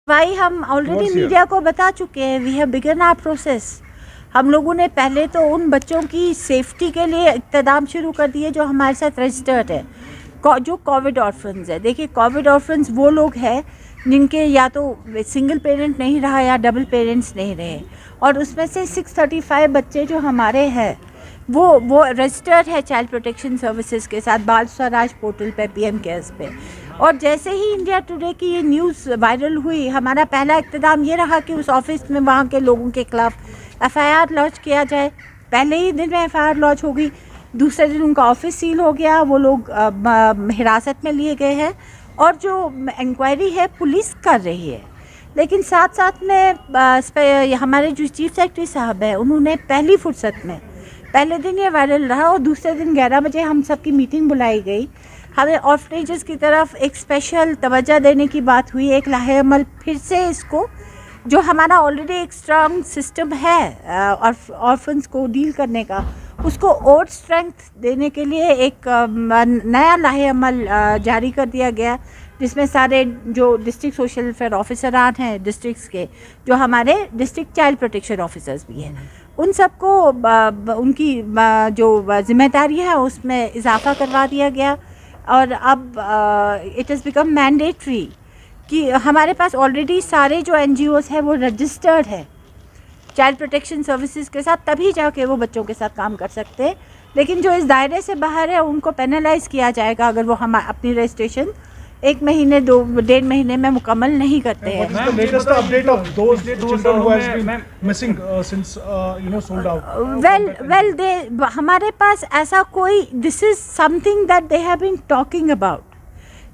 भाई हम already media को बता चुके हैं, we have begun our process. हम लोगों ने पहले तो उन बच्चों की सेफ्टी के लिए इक़्तिदाम शुरू कर दिए जो हमारे साथ रजिस्टर्ड है, जो कोविड ऑर्फन्स है। देखिए, कोविड ऑर्फन्स वो लोग हैं जिनके या तो सिंगल पेरेंट नहीं रहा या डबल पेरेंट्स नहीं रहे, और उसमें से 635 बच्चे जो हमारे हैं वो रजिस्टर्ड है चाइल्ड प्रोटेक्शन सर्विसेज के साथ बाल स्वराज पोर्टल पे, पीएम केयर्स पे। और जैसे ही इंडिया टुडे की ये न्यूज़ वायरल हुई, हमारा पहला इक़्तिदाम ये रहा कि उस ऑफिस में वहाँ के लोगों के खिलाफ एफआईआर लॉन्च किया जाए। पहले ही दिन में एफआईआर लॉन्च हो गई, दूसरे दिन उनका ऑफिस सील हो गया, वो लोग हिरासत में लिए गए हैं और जो इंक्वायरी है पुलिस कर रही है। लेकिन साथ साथ में हमारे जो चीफ सेक्रेटरी साहब हैं, उन्होंने पहली फुर्सत में, पहले दिन ये वायरल रहा और दूसरे दिन 11 बजे हम सब की मीटिंग बुलाई गई। हमें ऑर्फनेजेस की तरफ एक स्पेशल तवज्जो देने की बात हुई, एक लाहे अमल फिर से इसको, जो हमारा ऑलरेडी एक स्ट्रॉन्ग सिस्टम है ऑर्फन्स को डील करने का, उसको और स्ट्रेंथ देने के लिए एक नया लाहे अमल जारी कर दिया गया, जिसमें सारे जो डिस्ट्रिक्ट सोशल वेलफेयर ऑफिसरान हैं डिस्ट्रिक्ट्स के, जो हमारे डिस्ट्रिक्ट चाइल्ड प्रोटेक्शन ऑफिसर्स भी हैं, उन सबको उनकी जो जिम्मेदारी है उसमें इजाफा करवा दिया गया। और अब इट इज़ बिकम मैंडेटरी कि हमारे पास ऑलरेडी सारे जो एनजीओज़ हैं वो रजिस्टर्ड है चाइल्ड प्रोटेक्शन सर्विसेज के साथ, तभी जाके वो बच्चों के साथ काम कर सकते हैं। लेकिन जो इस दायरे से बाहर है उनको पेनलाइज किया जाएगा अगर वो हम अपनी रजिस्ट्रेशन 1 महीने 1.5 महीने में मुकम्मल नहीं करते हैं। हमारे पास ऐसा कोई, this is something that they have been talking about.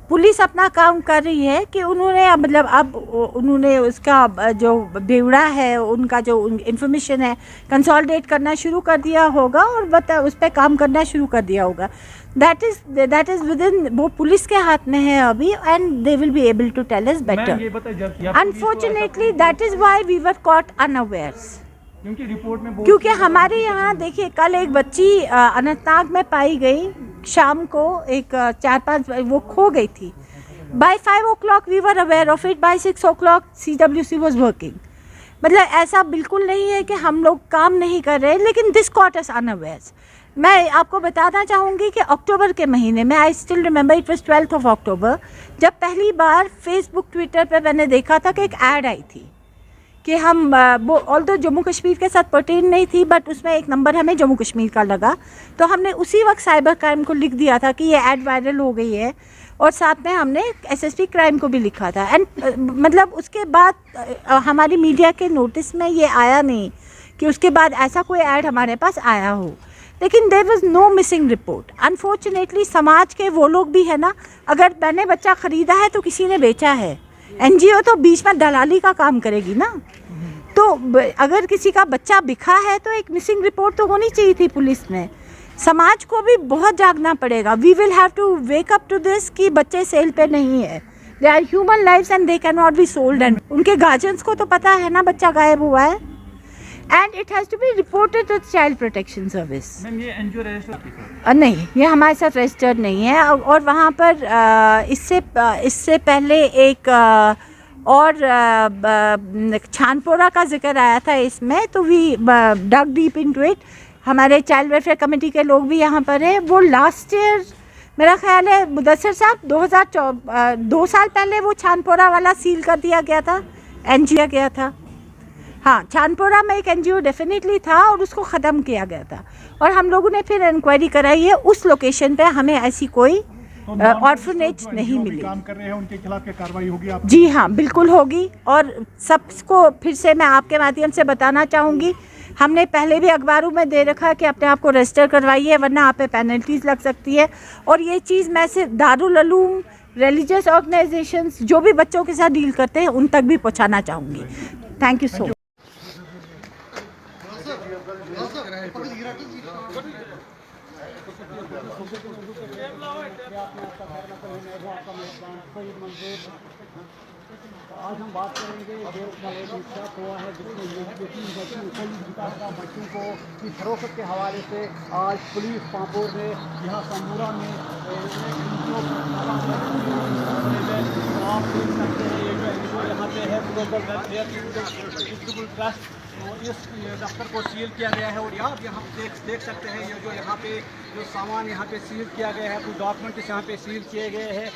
Police अपना काम कर रही है कि उन्होंने मतलब अब उन्होंने उसका जो ब्यौरा है, उनका जो इन्फॉर्मेशन है कंसोलिडेट करना शुरू कर दिया होगा और उस पर काम करना शुरू कर दिया होगा। दैट इज विद इन, वो पुलिस के हाथ में है अभी, and they will be able to tell us better. Unfortunately that is why we were caught unawares, क्योंकि हमारे यहाँ देखिए कल एक बच्ची अनंतनाग में पाई गई, शाम को एक 4-5 वो खो गई थी। By 5 o'clock we were aware of it, by 6 o'clock CWC was working. मतलब ऐसा बिल्कुल नहीं है कि हम लोग काम नहीं कर रहे, लेकिन दिस कॉट अस अनअवेयर्स। मैं आपको बताना चाहूँगी कि अक्टूबर के महीने में, I still remember, it was 12th of October, जब पहली बार फेसबुक ट्विटर पर मैंने देखा था कि एक ऐड आई थी कि हम वो ऑल तो जम्मू कश्मीर के साथ पर्टेन नहीं थी, बट उसमें एक नंबर हमें जम्मू कश्मीर का लगा, तो हमने उसी वक्त साइबर क्राइम को लिख दिया था कि ये ऐड वायरल हो गई है, और साथ में हमने SSP क्राइम को भी लिखा था। एंड मतलब उसके बाद हमारी मीडिया के नोटिस में ये आया नहीं कि उसके बाद ऐसा कोई ऐड हमारे पास आया हो, लेकिन there was no missing report. Unfortunately समाज के वो लोग भी है ना, अगर मैंने बच्चा ख़रीदा है तो किसी ने बेचा है, NGO तो बीच में दलाली का काम करेगी ना, तो अगर किसी का बच्चा बिका है तो एक मिसिंग रिपोर्ट तो होनी चाहिए थी पुलिस में। समाज को भी बहुत जागना पड़ेगा। We will have to wake up to this कि बच्चे सेल पे नहीं है, they are human lives and they can not be sold. And उनके गार्जियंस को तो पता है ना बच्चा गायब हुआ है, and it has to be reported to child protection service. ये NGO रजिस्टर्ड नहीं, ये हमारे साथ रजिस्टर्ड नहीं है। और वहाँ पर इससे पहले एक और छानपोरा का जिक्र आया था इसमें, तो we dug deep into it. हमारे चाइल्ड वेलफेयर कमेटी के लोग भी यहाँ पर हैं। वो लास्ट ईयर मेरा ख्याल है मुदस्सिर साहब 2 साल पहले वो छानपोरा वाला सील कर दिया गया था, NGO गया था। हाँ, छानपोरा में एक NGO डेफिनेटली था और उसको ख़त्म किया गया था, और हम लोगों ने फिर इंक्वायरी कराई है, उस लोकेशन पे हमें ऐसी कोई ऑर्फनेज नहीं मिली। काम कर रहे हैं, उनके खिलाफ क्या कार्रवाई होगी आप? जी हाँ, बिल्कुल होगी। और सबको फिर से मैं आपके माध्यम से बताना चाहूँगी, हमने पहले भी अखबारों में दे रखा है कि अपने आप को रजिस्टर करवाइए, वरना आप पे पेनल्टीज लग सकती है। और ये चीज़ मैं सिर्फ दारुल उलूम, रिलीजियस ऑर्गेनाइजेशंस जो भी बच्चों के साथ डील करते हैं उन तक भी पहुँचाना चाहूँगी। Thank you so much. आज हम बात करेंगे जो इंसाफ हुआ है, जिसमें बच्चों को की फरोख्त के हवाले से आज पुलिस पांपोर ने यहाँ संबूरा में आप देख सकते हैं ये जो यहाँ पे है ग्लोबल वेलफेयर चैरिटेबल ट्रस्ट, तो इस दफ्तर को सील किया गया है। और यहाँ देख सकते हैं ये जो यहाँ पे जो सामान यहाँ पे सील किया गया है, कुछ डॉक्यूमेंट्स यहाँ पे सील किए गए हैं।